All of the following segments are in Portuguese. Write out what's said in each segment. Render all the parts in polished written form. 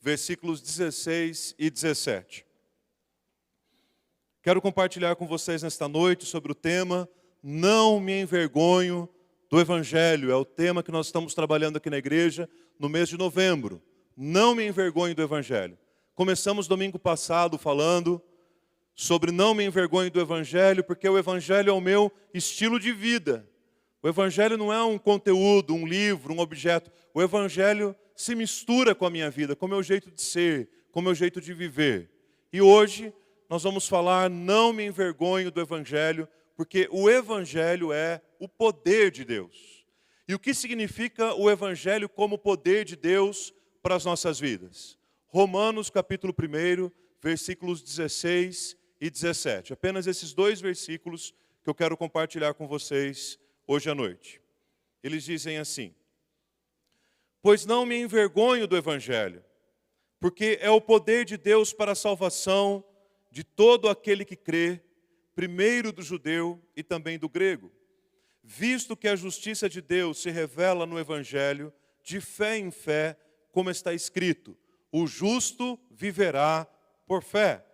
versículos 16 e 17. Quero compartilhar com vocês nesta noite sobre o tema Não me envergonho do Evangelho. É o tema que nós estamos trabalhando aqui na igreja no mês de novembro. Não me envergonho do Evangelho. Começamos domingo passado falando sobre não me envergonho do Evangelho, porque o Evangelho é o meu estilo de vida. O Evangelho não é um conteúdo, um livro, um objeto. O Evangelho se mistura com a minha vida, com o meu jeito de ser, com o meu jeito de viver. E hoje nós vamos falar não me envergonho do Evangelho, porque o Evangelho é o poder de Deus. E o que significa o Evangelho como poder de Deus para as nossas vidas? Romanos capítulo 1, versículos 16 e 17. Apenas esses dois versículos que eu quero compartilhar com vocês hoje à noite. Eles dizem assim: Pois não me envergonho do Evangelho, porque é o poder de Deus para a salvação de todo aquele que crê, primeiro do judeu e também do grego. Visto que a justiça de Deus se revela no Evangelho, de fé em fé, como está escrito, o justo viverá por fé.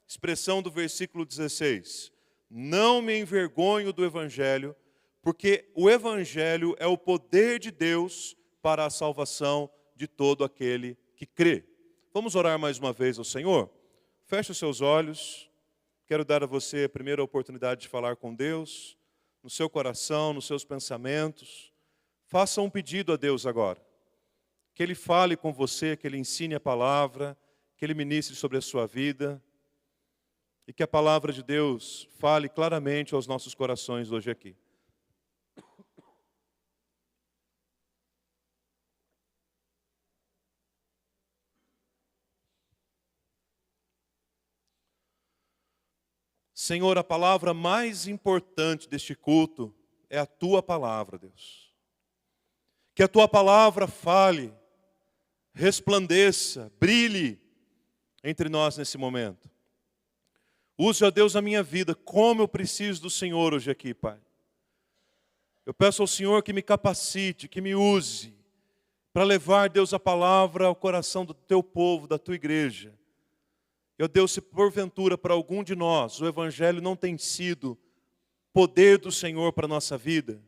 Expressão do versículo 16. Não me envergonho do Evangelho, porque o Evangelho é o poder de Deus para a salvação de todo aquele que crê. Vamos orar mais uma vez ao Senhor? Feche os seus olhos. Quero dar a você a primeira oportunidade de falar com Deus, no seu coração, nos seus pensamentos. Faça um pedido a Deus agora. Que Ele fale com você, que Ele ensine a palavra, que Ele ministre sobre a sua vida. E que a palavra de Deus fale claramente aos nossos corações hoje aqui. Senhor, a palavra mais importante deste culto é a Tua palavra, Deus. Que a Tua palavra fale, resplandeça, brilhe entre nós nesse momento. Use, ó Deus, a minha vida, como eu preciso do Senhor hoje aqui, Pai. Eu peço ao Senhor que me capacite, que me use, para levar, Deus, a palavra ao coração do Teu povo, da Tua igreja. Ó Deus, se porventura para algum de nós o Evangelho não tem sido poder do Senhor para a nossa vida,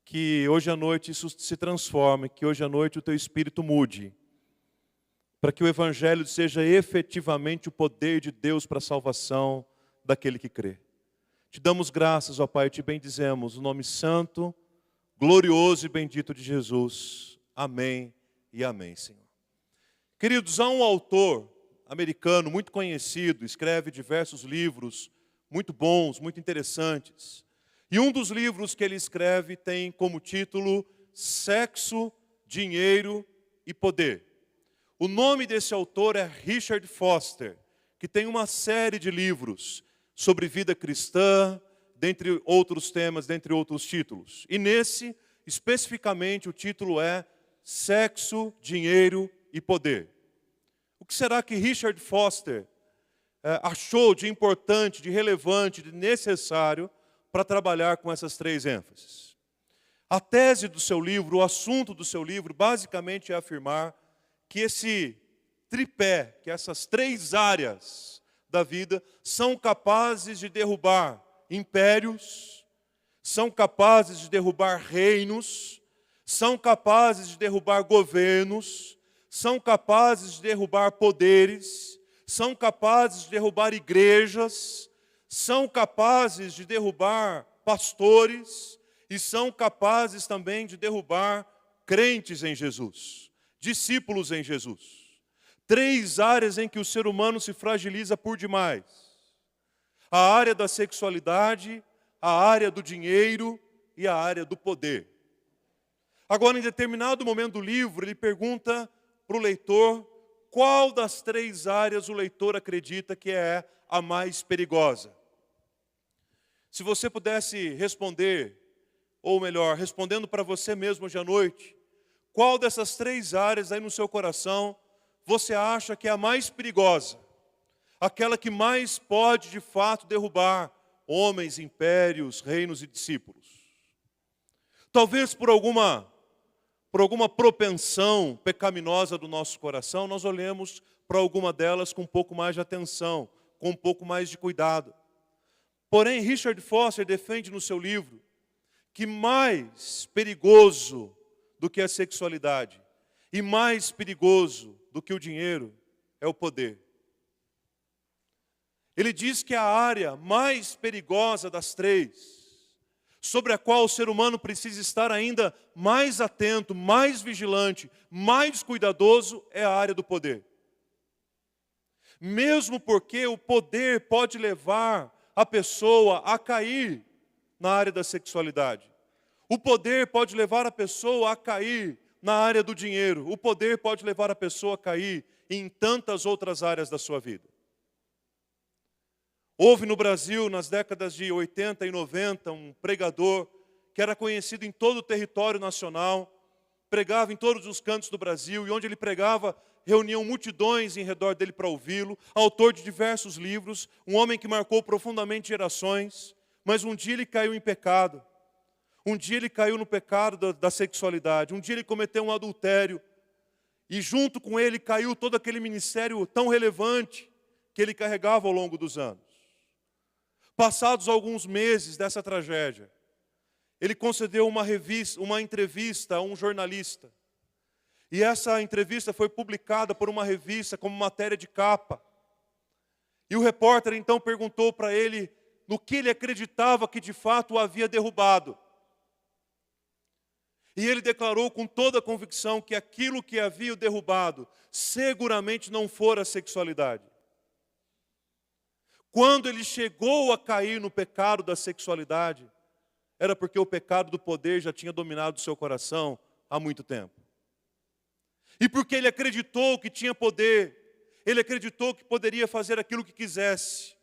que hoje à noite isso se transforme, que hoje à noite o Teu Espírito mude, para que o Evangelho seja efetivamente o poder de Deus para a salvação daquele que crê. Te damos graças, ó Pai, te bendizemos, no nome santo, glorioso e bendito de Jesus. Amém e amém, Senhor. Queridos, há um autor americano muito conhecido, escreve diversos livros muito bons, muito interessantes. E um dos livros que ele escreve tem como título Sexo, Dinheiro e Poder. O nome desse autor é Richard Foster, que tem uma série de livros sobre vida cristã, dentre outros temas, dentre outros títulos. E nesse, especificamente, o título é Sexo, Dinheiro e Poder. O que será que Richard Foster achou de importante, de relevante, de necessário para trabalhar com essas três ênfases? A tese do seu livro, o assunto do seu livro, basicamente é afirmar que esse tripé, que essas três áreas da vida são capazes de derrubar impérios, são capazes de derrubar reinos, são capazes de derrubar governos, são capazes de derrubar poderes, são capazes de derrubar igrejas, são capazes de derrubar pastores e são capazes também de derrubar crentes em Jesus, discípulos em Jesus. Três áreas em que o ser humano se fragiliza por demais: a área da sexualidade, a área do dinheiro e a área do poder. Agora, em determinado momento do livro, ele pergunta para o leitor qual das três áreas o leitor acredita que é a mais perigosa. Se você pudesse responder, ou melhor, respondendo para você mesmo hoje à noite, qual dessas três áreas aí no seu coração você acha que é a mais perigosa? Aquela que mais pode, de fato, derrubar homens, impérios, reinos e discípulos. Talvez por alguma por alguma propensão pecaminosa do nosso coração, nós olhemos para alguma delas com um pouco mais de atenção, com um pouco mais de cuidado. Porém, Richard Foster defende no seu livro que mais perigoso do que a sexualidade e mais perigoso do que o dinheiro é o poder. Ele diz que a área mais perigosa das três, sobre a qual o ser humano precisa estar ainda mais atento, mais vigilante, mais cuidadoso, é a área do poder. Mesmo porque o poder pode levar a pessoa a cair na área da sexualidade. O poder pode levar a pessoa a cair na área do dinheiro. O poder pode levar a pessoa a cair em tantas outras áreas da sua vida. Houve no Brasil, nas décadas de 80 e 90, um pregador que era conhecido em todo o território nacional, pregava em todos os cantos do Brasil, e onde ele pregava, reuniam multidões em redor dele para ouvi-lo, autor de diversos livros, um homem que marcou profundamente gerações, mas um dia ele caiu em pecado. Um dia ele caiu no pecado da sexualidade, um dia ele cometeu um adultério, e junto com ele caiu todo aquele ministério tão relevante que ele carregava ao longo dos anos. Passados alguns meses dessa tragédia, ele concedeu uma entrevista a um jornalista. E essa entrevista foi publicada por uma revista como matéria de capa. E o repórter então perguntou para ele no que ele acreditava que de fato o havia derrubado. E ele declarou com toda a convicção que aquilo que havia o derrubado seguramente não fora a sexualidade. Quando ele chegou a cair no pecado da sexualidade, era porque o pecado do poder já tinha dominado o seu coração há muito tempo. E porque ele acreditou que tinha poder, ele acreditou que poderia fazer aquilo que quisesse.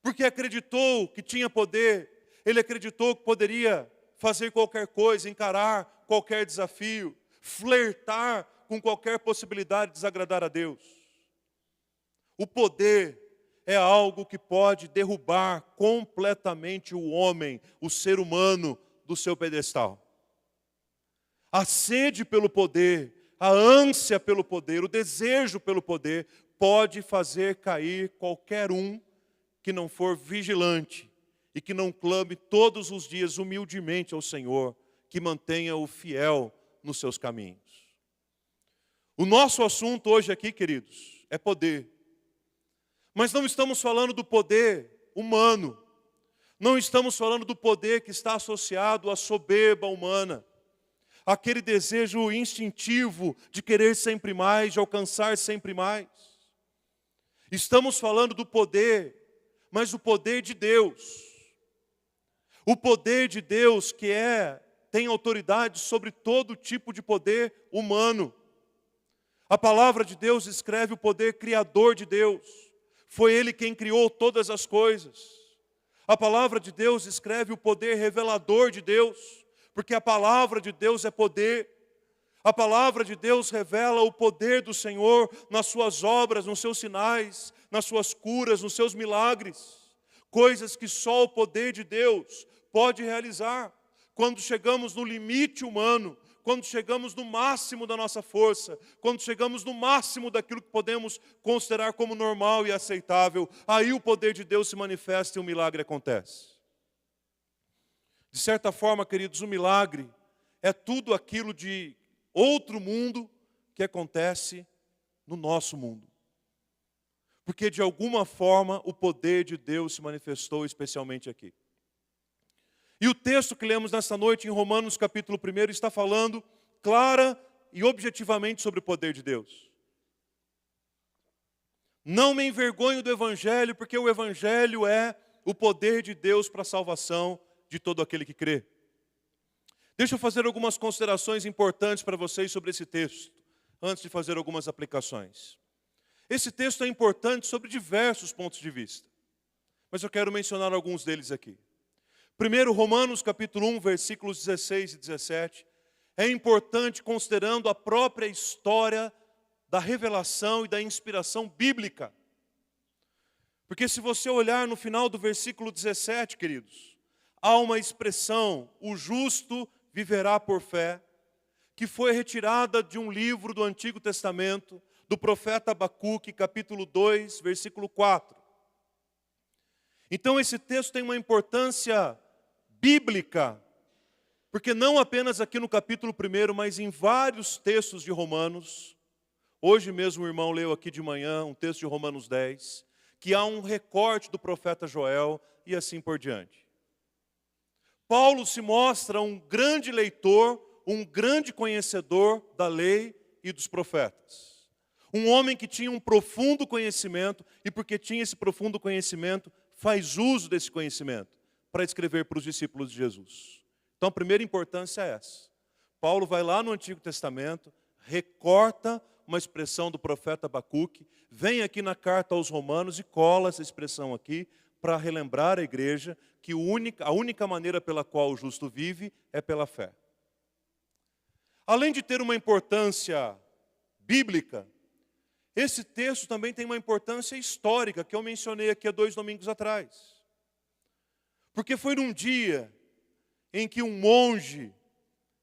Porque acreditou que tinha poder, ele acreditou que poderia fazer qualquer coisa, encarar qualquer desafio, flertar com qualquer possibilidade de desagradar a Deus. O poder é algo que pode derrubar completamente o homem, o ser humano, do seu pedestal. A sede pelo poder, a ânsia pelo poder, o desejo pelo poder, pode fazer cair qualquer um que não for vigilante e que não clame todos os dias humildemente ao Senhor, que mantenha-o fiel nos seus caminhos. O nosso assunto hoje aqui, queridos, é poder. Mas não estamos falando do poder humano. Não estamos falando do poder que está associado à soberba humana. Aquele desejo instintivo de querer sempre mais, de alcançar sempre mais. Estamos falando do poder, mas o poder de Deus. O poder de Deus que tem autoridade sobre todo tipo de poder humano. A palavra de Deus descreve o poder criador de Deus. Foi Ele quem criou todas as coisas. A palavra de Deus descreve o poder revelador de Deus, porque a palavra de Deus é poder. A palavra de Deus revela o poder do Senhor nas suas obras, nos seus sinais, nas suas curas, nos seus milagres. Coisas que só o poder de Deus pode realizar. Quando chegamos no limite humano, quando chegamos no máximo da nossa força, quando chegamos no máximo daquilo que podemos considerar como normal e aceitável, aí o poder de Deus se manifesta e o milagre acontece. De certa forma, queridos, o milagre é tudo aquilo de outro mundo que acontece no nosso mundo. Porque de alguma forma o poder de Deus se manifestou especialmente aqui. E o texto que lemos nesta noite em Romanos capítulo 1 está falando clara e objetivamente sobre o poder de Deus. Não me envergonho do Evangelho, porque o Evangelho é o poder de Deus para a salvação de todo aquele que crê. Deixa eu fazer algumas considerações importantes para vocês sobre esse texto, antes de fazer algumas aplicações. Esse texto é importante sobre diversos pontos de vista, mas eu quero mencionar alguns deles aqui. Primeiro, Romanos capítulo 1, versículos 16 e 17, é importante considerando a própria história da revelação e da inspiração bíblica. Porque se você olhar no final do versículo 17, queridos, há uma expressão, o justo viverá por fé, que foi retirada de um livro do Antigo Testamento, do profeta Abacuque, capítulo 2, versículo 4. Então esse texto tem uma importância bíblica, porque não apenas aqui no capítulo 1, mas em vários textos de Romanos. Hoje mesmo o irmão leu aqui de manhã um texto de Romanos 10, que há um recorte do profeta Joel e assim por diante. Paulo se mostra um grande leitor, um grande conhecedor da lei e dos profetas. Um homem que tinha um profundo conhecimento e porque tinha esse profundo conhecimento, faz uso desse conhecimento para escrever para os discípulos de Jesus. Então a primeira importância é essa. Paulo vai lá no Antigo Testamento, recorta uma expressão do profeta Abacuque, vem aqui na carta aos Romanos e cola essa expressão aqui para relembrar a igreja que a única maneira pela qual o justo vive é pela fé. Além de ter uma importância bíblica, esse texto também tem uma importância histórica, que eu mencionei aqui há 2 domingos atrás. Porque foi num dia em que um monge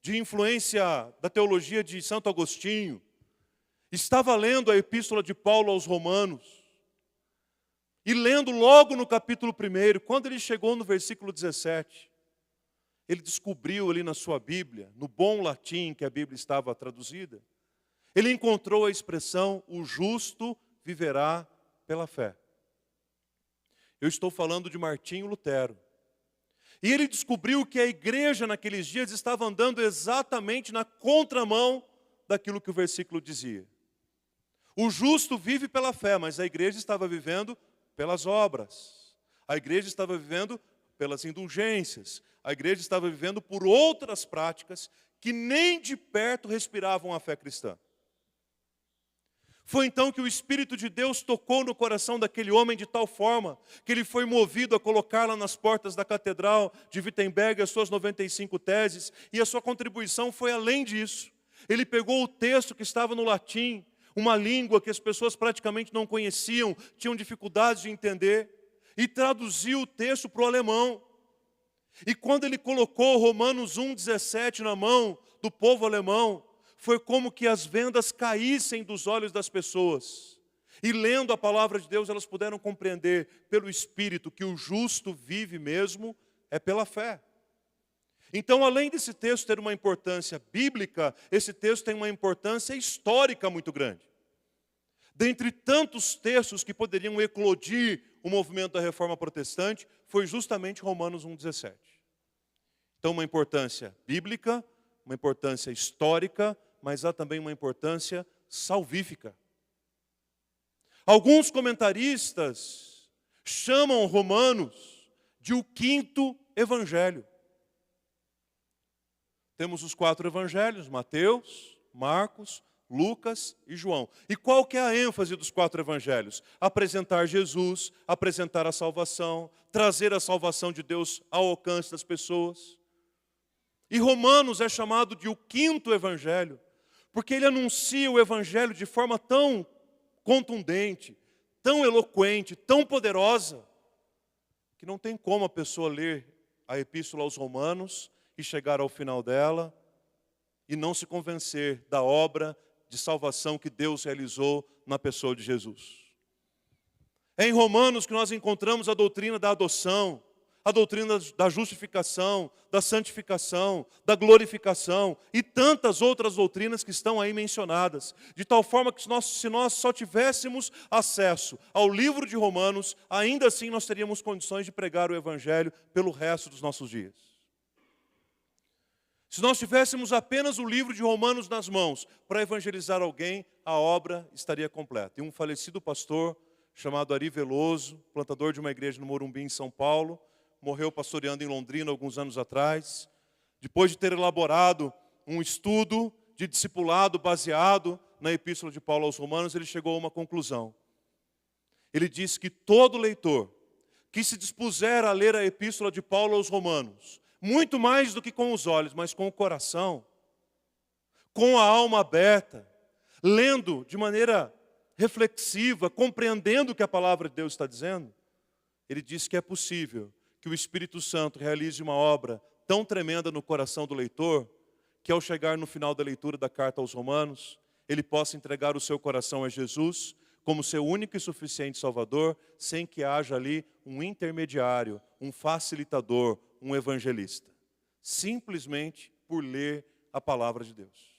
de influência da teologia de Santo Agostinho estava lendo a epístola de Paulo aos Romanos, e lendo logo no capítulo 1, quando ele chegou no versículo 17, ele descobriu ali na sua Bíblia, no bom latim que a Bíblia estava traduzida, ele encontrou a expressão, o justo viverá pela fé. Eu estou falando de Martinho Lutero. E ele descobriu que a igreja naqueles dias estava andando exatamente na contramão daquilo que o versículo dizia. O justo vive pela fé, mas a igreja estava vivendo pelas obras. A igreja estava vivendo pelas indulgências. A igreja estava vivendo por outras práticas que nem de perto respiravam a fé cristã. Foi então que o Espírito de Deus tocou no coração daquele homem de tal forma que ele foi movido a colocá-la nas portas da Catedral de Wittenberg as suas 95 teses, e a sua contribuição foi além disso. Ele pegou o texto que estava no latim, uma língua que as pessoas praticamente não conheciam, tinham dificuldades de entender, e traduziu o texto para o alemão. E quando ele colocou Romanos 1,17 na mão do povo alemão, foi como que as vendas caíssem dos olhos das pessoas. E lendo a palavra de Deus, elas puderam compreender pelo Espírito que o justo vive mesmo é pela fé. Então, além desse texto ter uma importância bíblica, esse texto tem uma importância histórica muito grande. Dentre tantos textos que poderiam eclodir o movimento da Reforma Protestante, foi justamente Romanos 1,17. Então, uma importância bíblica, uma importância histórica, mas há também uma importância salvífica. Alguns comentaristas chamam Romanos de o 5º evangelho. Temos os 4 evangelhos, Mateus, Marcos, Lucas e João. E qual que é a ênfase dos 4 evangelhos? Apresentar Jesus, apresentar a salvação, trazer a salvação de Deus ao alcance das pessoas. E Romanos é chamado de o 5º evangelho, porque ele anuncia o evangelho de forma tão contundente, tão eloquente, tão poderosa, que não tem como a pessoa ler a epístola aos Romanos e chegar ao final dela e não se convencer da obra de salvação que Deus realizou na pessoa de Jesus. É em Romanos que nós encontramos a doutrina da adoção, a doutrina da justificação, da santificação, da glorificação e tantas outras doutrinas que estão aí mencionadas. De tal forma que se nós só tivéssemos acesso ao livro de Romanos, ainda assim nós teríamos condições de pregar o Evangelho pelo resto dos nossos dias. Se nós tivéssemos apenas o livro de Romanos nas mãos para evangelizar alguém, a obra estaria completa. E um falecido pastor chamado Ari Veloso, plantador de uma igreja no Morumbi, em São Paulo, morreu pastoreando em Londrina alguns anos atrás. Depois de ter elaborado um estudo de discipulado baseado na epístola de Paulo aos Romanos, ele chegou a uma conclusão. Ele disse que todo leitor que se dispuser a ler a epístola de Paulo aos Romanos, muito mais do que com os olhos, mas com o coração, com a alma aberta, lendo de maneira reflexiva, compreendendo o que a palavra de Deus está dizendo, ele diz que é possível que o Espírito Santo realize uma obra tão tremenda no coração do leitor, que ao chegar no final da leitura da carta aos Romanos, ele possa entregar o seu coração a Jesus como seu único e suficiente Salvador, sem que haja ali um intermediário, um facilitador, um evangelista. Simplesmente por ler a palavra de Deus.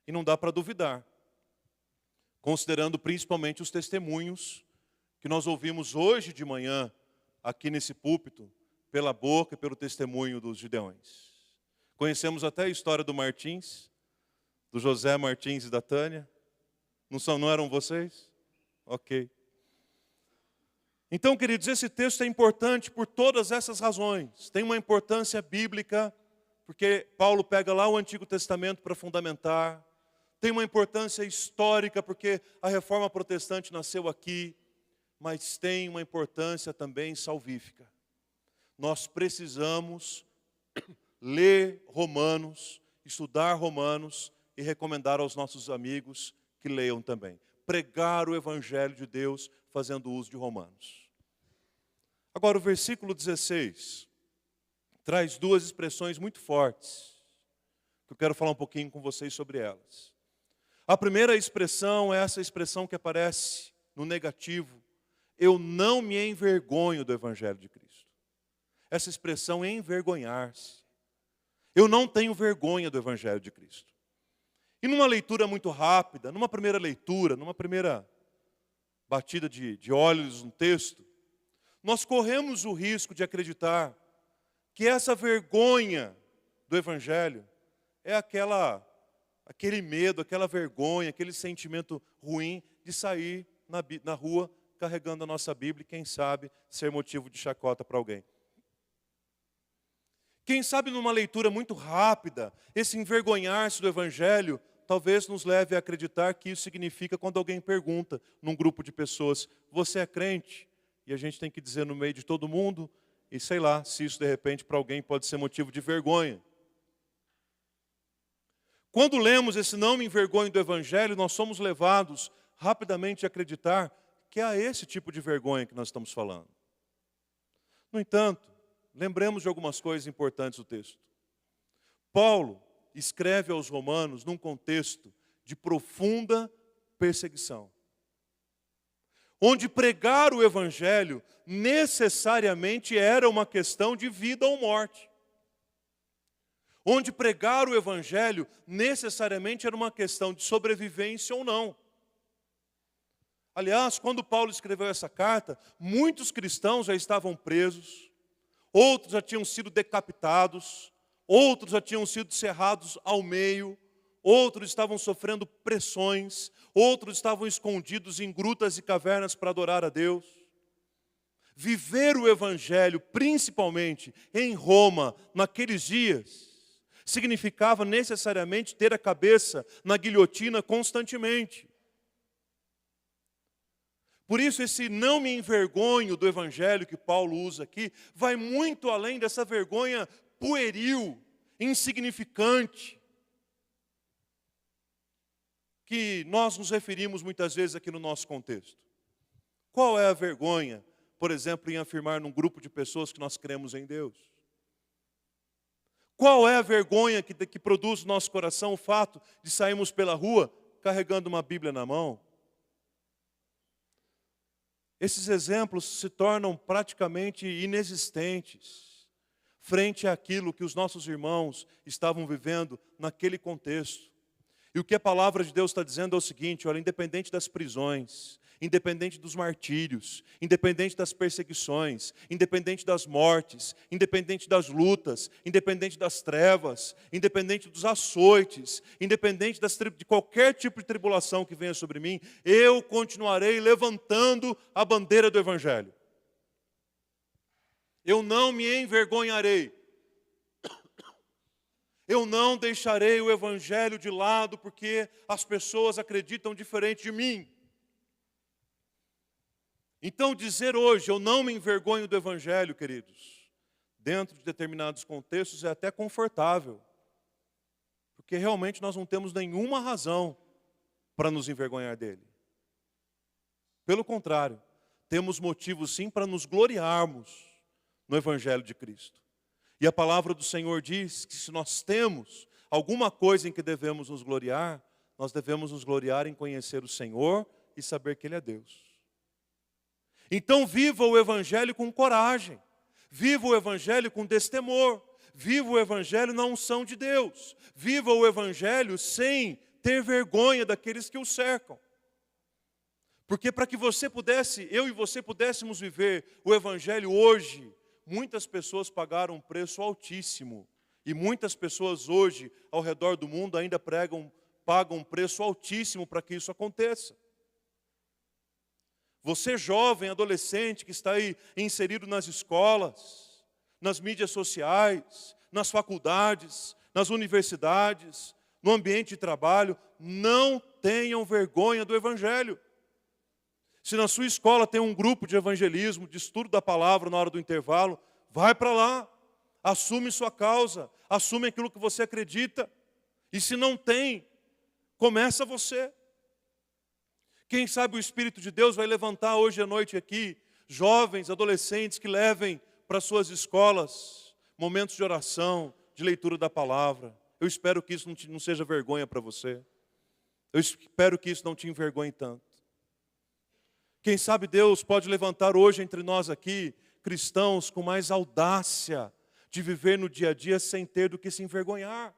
E não dá para duvidar, considerando principalmente os testemunhos que nós ouvimos hoje de manhã, aqui nesse púlpito, pela boca e pelo testemunho dos Gideões. Conhecemos até a história do Martins, do José Martins e da Tânia. Não eram vocês? Ok. Então, queridos, esse texto é importante por todas essas razões. Tem uma importância bíblica, porque Paulo pega lá o Antigo Testamento para fundamentar. Tem uma importância histórica, porque a reforma protestante nasceu aqui. Mas tem uma importância também salvífica. Nós precisamos ler Romanos, estudar Romanos e recomendar aos nossos amigos que leiam também. Pregar o Evangelho de Deus fazendo uso de Romanos. Agora o versículo 16 traz duas expressões muito fortes, que eu quero falar um pouquinho com vocês sobre elas. A primeira expressão é essa expressão que aparece no negativo. Eu não me envergonho do Evangelho de Cristo. Essa expressão é envergonhar-se. Eu não tenho vergonha do Evangelho de Cristo. E numa leitura muito rápida, numa primeira leitura, numa primeira batida de olhos no texto, nós corremos o risco de acreditar que essa vergonha do Evangelho é aquele medo, aquela vergonha, aquele sentimento ruim de sair na rua carregando a nossa Bíblia e, quem sabe, ser motivo de chacota para alguém. Quem sabe, numa leitura muito rápida, esse envergonhar-se do Evangelho talvez nos leve a acreditar que isso significa quando alguém pergunta num grupo de pessoas, você é crente? E a gente tem que dizer no meio de todo mundo, e sei lá, se isso de repente para alguém pode ser motivo de vergonha. Quando lemos esse não me envergonho do Evangelho, nós somos levados rapidamente a acreditar que é esse tipo de vergonha que nós estamos falando. No entanto, lembremos de algumas coisas importantes do texto. Paulo escreve aos Romanos num contexto de profunda perseguição, onde pregar o Evangelho necessariamente era uma questão de vida ou morte. Onde pregar o Evangelho necessariamente era uma questão de sobrevivência ou não. Aliás, quando Paulo escreveu essa carta, muitos cristãos já estavam presos, outros já tinham sido decapitados, outros já tinham sido cerrados ao meio, outros estavam sofrendo pressões, outros estavam escondidos em grutas e cavernas para adorar a Deus. Viver o Evangelho, principalmente em Roma, naqueles dias, significava necessariamente ter a cabeça na guilhotina constantemente. Por isso, esse não me envergonho do Evangelho que Paulo usa aqui, vai muito além dessa vergonha pueril, insignificante, que nós nos referimos muitas vezes aqui no nosso contexto. Qual é a vergonha, por exemplo, em afirmar num grupo de pessoas que nós cremos em Deus? Qual é a vergonha que produz no nosso coração o fato de sairmos pela rua carregando uma Bíblia na mão? Esses exemplos se tornam praticamente inexistentes frente àquilo que os nossos irmãos estavam vivendo naquele contexto. E o que a palavra de Deus está dizendo é o seguinte, olha, independente das prisões, independente dos martírios, independente das perseguições, independente das mortes, independente das lutas, independente das trevas, independente dos açoites, independente de qualquer tipo de tribulação que venha sobre mim, eu continuarei levantando a bandeira do Evangelho. Eu não me envergonharei. Eu não deixarei o Evangelho de lado porque as pessoas acreditam diferente de mim. Então dizer hoje, eu não me envergonho do Evangelho, queridos, dentro de determinados contextos é até confortável. Porque realmente nós não temos nenhuma razão para nos envergonhar dele. Pelo contrário, temos motivos sim para nos gloriarmos no Evangelho de Cristo. E a palavra do Senhor diz que se nós temos alguma coisa em que devemos nos gloriar, nós devemos nos gloriar em conhecer o Senhor e saber que Ele é Deus. Então viva o Evangelho com coragem, viva o Evangelho com destemor, viva o Evangelho na unção de Deus, viva o Evangelho sem ter vergonha daqueles que o cercam. Porque para que eu e você pudéssemos viver o Evangelho hoje, muitas pessoas pagaram um preço altíssimo. E muitas pessoas hoje, ao redor do mundo, ainda pagam um preço altíssimo para que isso aconteça. Você jovem, adolescente, que está aí inserido nas escolas, nas mídias sociais, nas faculdades, nas universidades, no ambiente de trabalho, não tenham vergonha do Evangelho. Se na sua escola tem um grupo de evangelismo, de estudo da palavra na hora do intervalo, vai para lá, assume sua causa, assume aquilo que você acredita. E se não tem, começa você. Quem sabe o Espírito de Deus vai levantar hoje à noite aqui, jovens, adolescentes que levem para suas escolas momentos de oração, de leitura da palavra. Eu espero que isso não seja vergonha para você. Eu espero que isso não te envergonhe tanto. Quem sabe Deus pode levantar hoje entre nós aqui, cristãos com mais audácia de viver no dia a dia sem ter do que se envergonhar.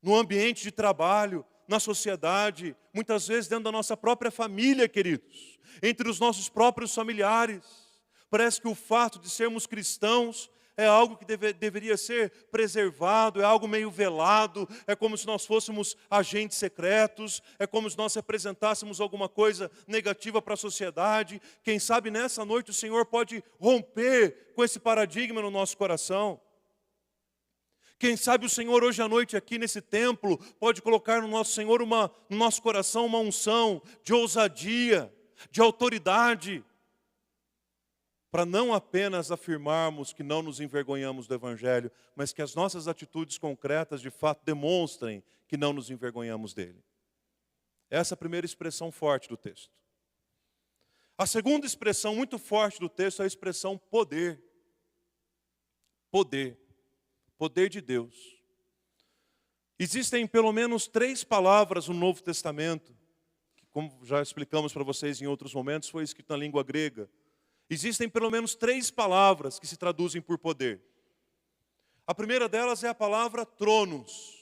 No ambiente de trabalho, na sociedade, muitas vezes dentro da nossa própria família, queridos, entre os nossos próprios familiares. Parece que o fato de sermos cristãos é algo que deveria ser preservado, é algo meio velado, é como se nós fôssemos agentes secretos, é como se nós representássemos alguma coisa negativa para a sociedade. Quem sabe nessa noite o Senhor pode romper com esse paradigma no nosso coração. Quem sabe o Senhor hoje à noite aqui nesse templo pode colocar no nosso coração uma unção de ousadia, de autoridade, para não apenas afirmarmos que não nos envergonhamos do Evangelho, mas que as nossas atitudes concretas de fato demonstrem que não nos envergonhamos dele. Essa é a primeira expressão forte do texto. A segunda expressão muito forte do texto é a expressão poder. Poder. Poder de Deus. Existem pelo menos 3 palavras no Novo Testamento, que, como já explicamos para vocês em outros momentos, foi escrito na língua grega. Existem pelo menos 3 palavras que se traduzem por poder. A primeira delas é a palavra tronos,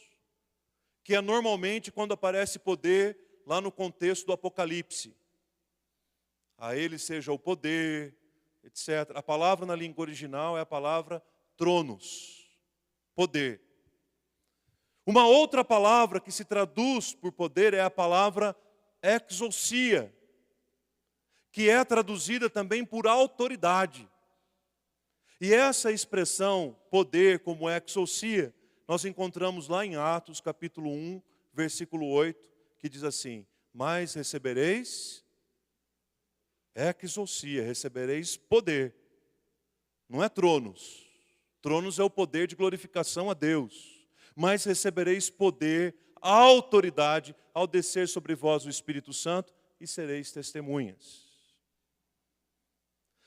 que é normalmente quando aparece poder lá no contexto do Apocalipse. A ele seja o poder, etc. A palavra na língua original é a palavra tronos, poder. Uma outra palavra que se traduz por poder é a palavra exousia, que é traduzida também por autoridade. E essa expressão, poder como exousia, nós encontramos lá em Atos, capítulo 1, versículo 8, que diz assim: mas recebereis exousia, recebereis poder. Não é tronos. Tronos é o poder de glorificação a Deus. Mas recebereis poder, autoridade, ao descer sobre vós o Espírito Santo, e sereis testemunhas.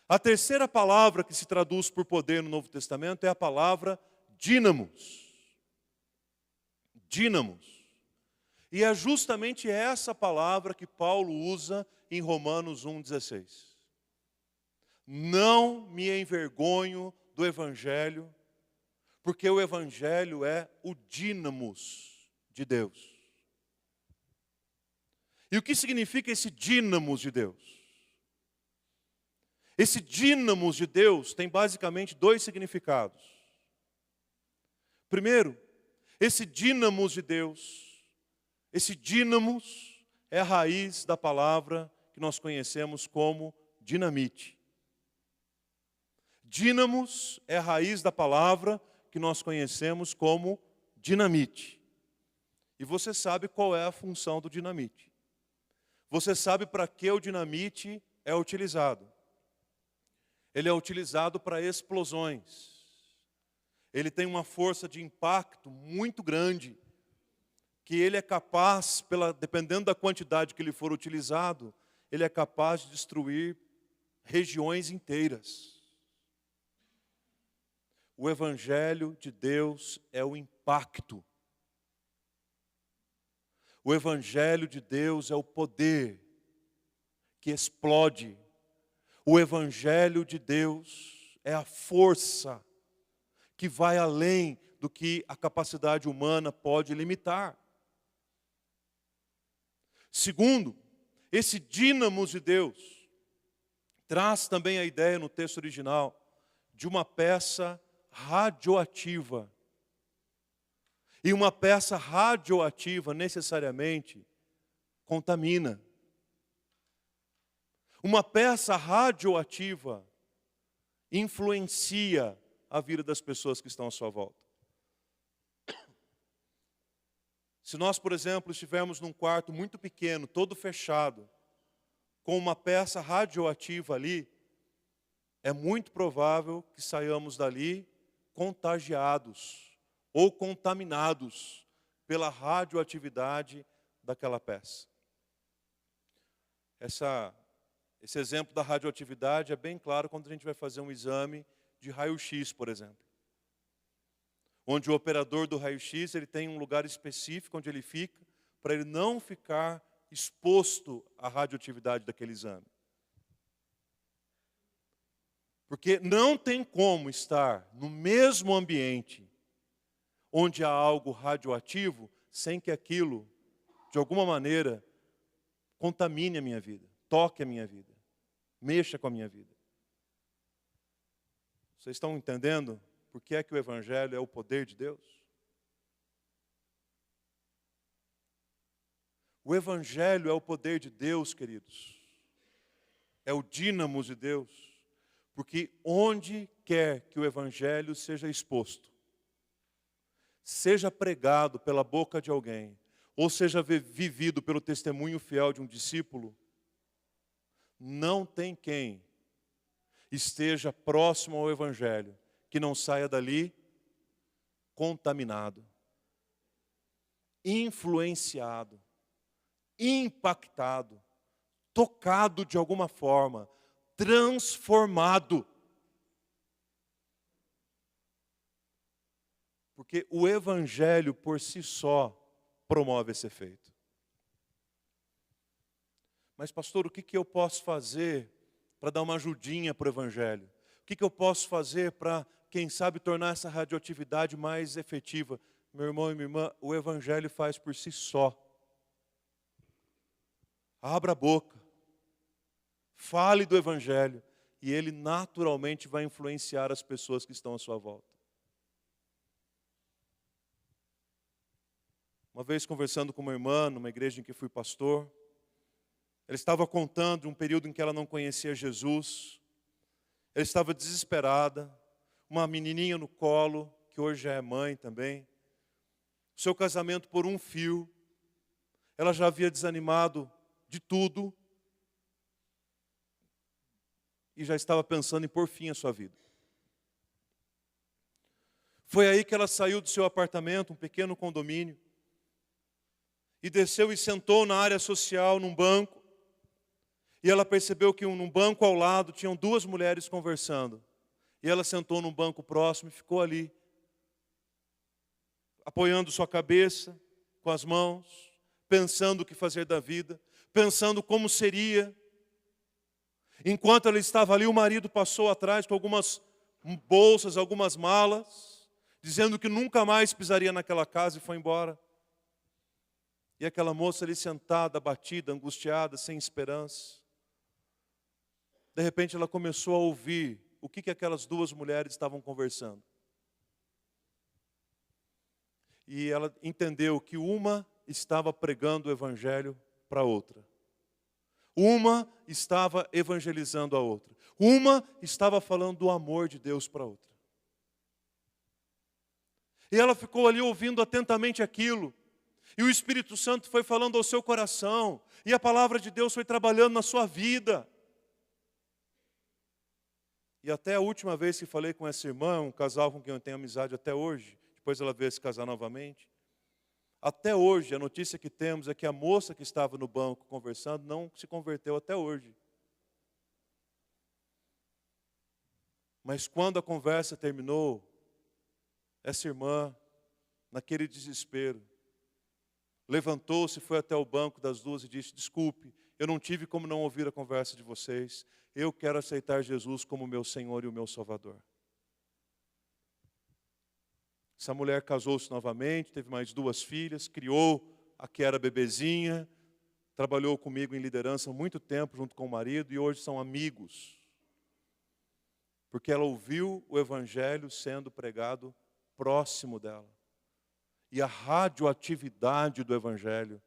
A terceira palavra que se traduz por poder no Novo Testamento é a palavra dínamos. Dínamos. E é justamente essa palavra que Paulo usa em Romanos 1,16. Não me envergonho do Evangelho, porque o Evangelho é o dínamos de Deus. E o que significa esse dínamos de Deus? Esse dínamos de Deus tem basicamente 2 significados. Primeiro, esse dínamos de Deus, esse dínamos é a raiz da palavra que nós conhecemos como dinamite. Dínamos é a raiz da palavra que nós conhecemos como dinamite. E você sabe qual é a função do dinamite. Você sabe para que o dinamite é utilizado. Ele é utilizado para explosões. Ele tem uma força de impacto muito grande, que ele é capaz, dependendo da quantidade que ele for utilizado, ele é capaz de destruir regiões inteiras. O Evangelho de Deus é o impacto O Evangelho de Deus é o poder que explode. O Evangelho de Deus é a força que vai além do que a capacidade humana pode limitar. Segundo, esse dínamo de Deus traz também a ideia no texto original de uma peça radioativa. E uma peça radioativa necessariamente contamina. Uma peça radioativa influencia a vida das pessoas que estão à sua volta. Se nós, por exemplo, estivermos num quarto muito pequeno, todo fechado, com uma peça radioativa ali, é muito provável que saiamos dali contagiados ou contaminados pela radioatividade daquela peça. Esse exemplo da radioatividade é bem claro quando a gente vai fazer um exame de raio-x, por exemplo. Onde o operador do raio-x ele tem um lugar específico onde ele fica, para ele não ficar exposto à radioatividade daquele exame. Porque não tem como estar no mesmo ambiente onde há algo radioativo, sem que aquilo, de alguma maneira, contamine a minha vida, toque a minha vida, mexa com a minha vida. Vocês estão entendendo por que é que o Evangelho é o poder de Deus? O Evangelho é o poder de Deus, queridos. É o dínamo de Deus. Porque onde quer que o Evangelho seja exposto, seja pregado pela boca de alguém, ou seja vivido pelo testemunho fiel de um discípulo, não tem quem esteja próximo ao Evangelho que não saia dali contaminado, influenciado, impactado, tocado de alguma forma, transformado. Porque o Evangelho por si só promove esse efeito. Mas pastor, o que eu posso fazer para dar uma ajudinha para o Evangelho? O que eu posso fazer para, quem sabe, tornar essa radioatividade mais efetiva? Meu irmão e minha irmã, o Evangelho faz por si só. Abra a boca, fale do Evangelho, e ele naturalmente vai influenciar as pessoas que estão à sua volta. Uma vez conversando com uma irmã, numa igreja em que fui pastor, ela estava contando de um período em que ela não conhecia Jesus. Ela estava desesperada, uma menininha no colo, que hoje já é mãe também. Seu casamento por um fio. Ela já havia desanimado de tudo e já estava pensando em pôr fim à sua vida. Foi aí que ela saiu do seu apartamento, um pequeno condomínio, e desceu e sentou na área social, num banco. E ela percebeu que num banco ao lado tinham duas mulheres conversando. E ela sentou num banco próximo e ficou ali, apoiando sua cabeça com as mãos, pensando o que fazer da vida, pensando como seria. Enquanto ela estava ali, o marido passou atrás com algumas bolsas, algumas malas, dizendo que nunca mais pisaria naquela casa e foi embora. E aquela moça ali sentada, abatida, angustiada, sem esperança. De repente ela começou a ouvir o que aquelas duas mulheres estavam conversando. E ela entendeu que uma estava pregando o Evangelho para a outra. Uma estava evangelizando a outra. Uma estava falando do amor de Deus para a outra. E ela ficou ali ouvindo atentamente aquilo. E o Espírito Santo foi falando ao seu coração. E a palavra de Deus foi trabalhando na sua vida. E até a última vez que falei com essa irmã, um casal com quem eu tenho amizade até hoje, depois ela veio se casar novamente. Até hoje, a notícia que temos é que a moça que estava no banco conversando não se converteu até hoje. Mas quando a conversa terminou, essa irmã, naquele desespero, levantou-se, foi até o banco das duas e disse: desculpe, eu não tive como não ouvir a conversa de vocês. Eu quero aceitar Jesus como meu Senhor e o meu Salvador. Essa mulher casou-se novamente, teve mais 2 filhas, criou a que era bebezinha, trabalhou comigo em liderança há muito tempo junto com o marido e hoje são amigos. Porque ela ouviu o Evangelho sendo pregado próximo dela. E a radioatividade do Evangelho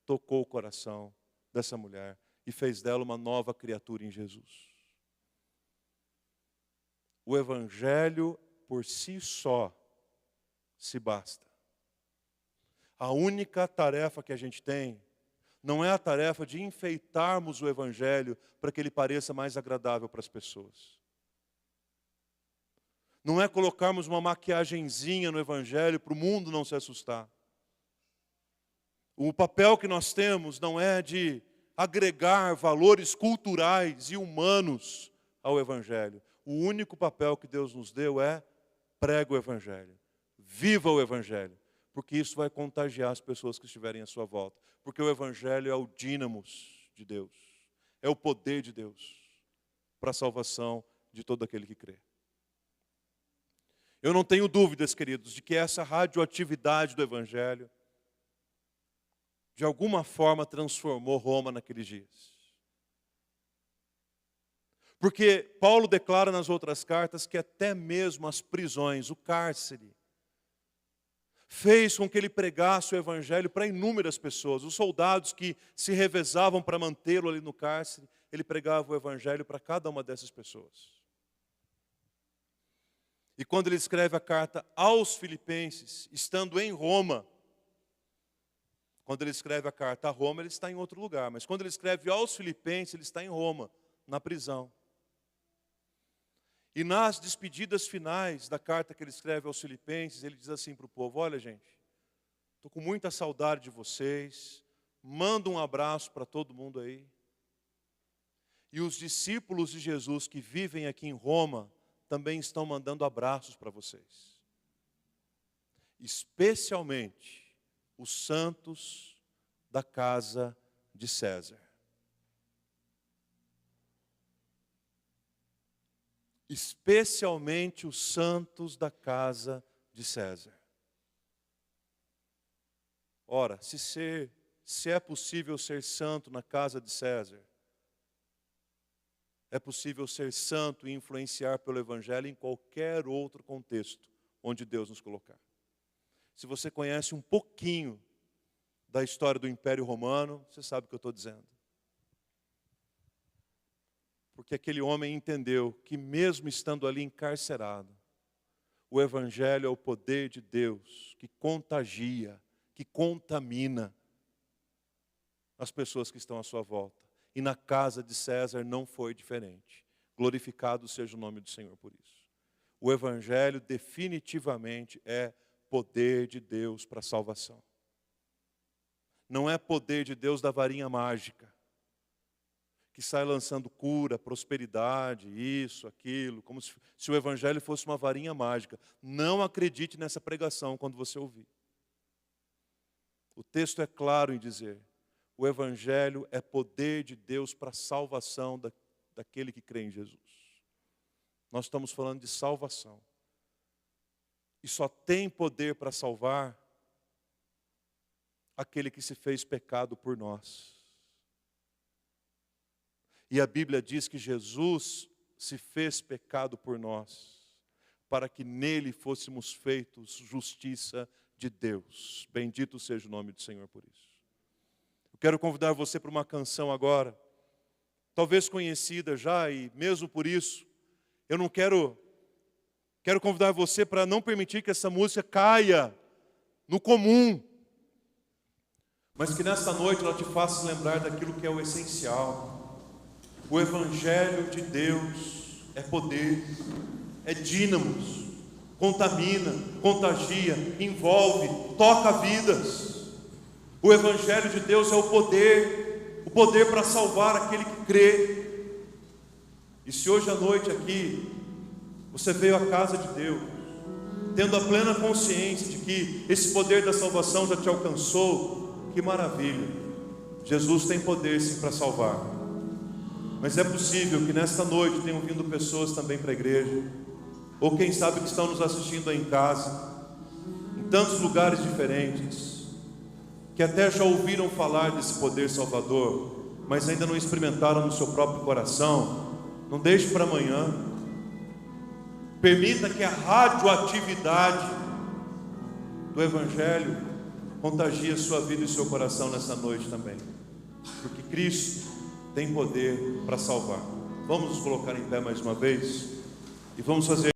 tocou o coração dessa mulher e fez dela uma nova criatura em Jesus. O Evangelho por si só se basta. A única tarefa que a gente tem não é a tarefa de enfeitarmos o Evangelho para que ele pareça mais agradável para as pessoas. Não é colocarmos uma maquiagenzinha no Evangelho para o mundo não se assustar. O papel que nós temos não é de agregar valores culturais e humanos ao Evangelho. O único papel que Deus nos deu é prega o Evangelho. Viva o Evangelho. Porque isso vai contagiar as pessoas que estiverem à sua volta. Porque o Evangelho é o dínamos de Deus. É o poder de Deus para a salvação de todo aquele que crê. Eu não tenho dúvidas, queridos, de que essa radioatividade do Evangelho de alguma forma transformou Roma naqueles dias. Porque Paulo declara nas outras cartas que até mesmo as prisões, o cárcere, fez com que ele pregasse o Evangelho para inúmeras pessoas. Os soldados que se revezavam para mantê-lo ali no cárcere, ele pregava o Evangelho para cada uma dessas pessoas. E quando ele escreve a carta aos Filipenses, estando em Roma, quando ele escreve a carta a Roma, ele está em outro lugar. Mas quando ele escreve aos Filipenses, ele está em Roma, na prisão. E nas despedidas finais da carta que ele escreve aos Filipenses, ele diz assim para o povo: olha, gente, estou com muita saudade de vocês, manda um abraço para todo mundo aí. E os discípulos de Jesus que vivem aqui em Roma também estão mandando abraços para vocês. Especialmente os santos da casa de César. Especialmente os santos da casa de César. Ora, se é possível ser santo na casa de César, é possível ser santo e influenciar pelo Evangelho em qualquer outro contexto onde Deus nos colocar. Se você conhece um pouquinho da história do Império Romano, você sabe o que eu estou dizendo. Porque aquele homem entendeu que mesmo estando ali encarcerado, o Evangelho é o poder de Deus que contagia, que contamina as pessoas que estão à sua volta. E na casa de César não foi diferente. Glorificado seja o nome do Senhor por isso. O Evangelho definitivamente é poder de Deus para a salvação. Não é poder de Deus da varinha mágica, que sai lançando cura, prosperidade, isso, aquilo, como se o Evangelho fosse uma varinha mágica. Não acredite nessa pregação quando você ouvir. O texto é claro em dizer: o Evangelho é poder de Deus para a salvação daquele que crê em Jesus. Nós estamos falando de salvação. E só tem poder para salvar aquele que se fez pecado por nós. E a Bíblia diz que Jesus se fez pecado por nós, para que nele fôssemos feitos justiça de Deus. Bendito seja o nome do Senhor por isso. Eu quero convidar você para uma canção agora, talvez conhecida já, e mesmo por isso, eu não quero convidar você para não permitir que essa música caia no comum, mas que nesta noite ela te faça lembrar daquilo que é o essencial. O Evangelho de Deus é poder, é dínamos, contamina, contagia, envolve, toca vidas. O Evangelho de Deus é o poder para salvar aquele que crê. E se hoje à noite aqui você veio à casa de Deus, tendo a plena consciência de que esse poder da salvação já te alcançou, Que maravilha! Jesus tem poder sim para salvar. Mas é possível que nesta noite tenham vindo pessoas também para a igreja, ou quem sabe que estão nos assistindo aí em casa, em tantos lugares diferentes, que até já ouviram falar desse poder salvador, mas ainda não experimentaram no seu próprio coração. Não deixe para amanhã. Permita que a radioatividade do Evangelho contagie a sua vida e o seu coração nessa noite também, porque Cristo tem poder para salvar. Vamos nos colocar em pé mais uma vez e vamos fazer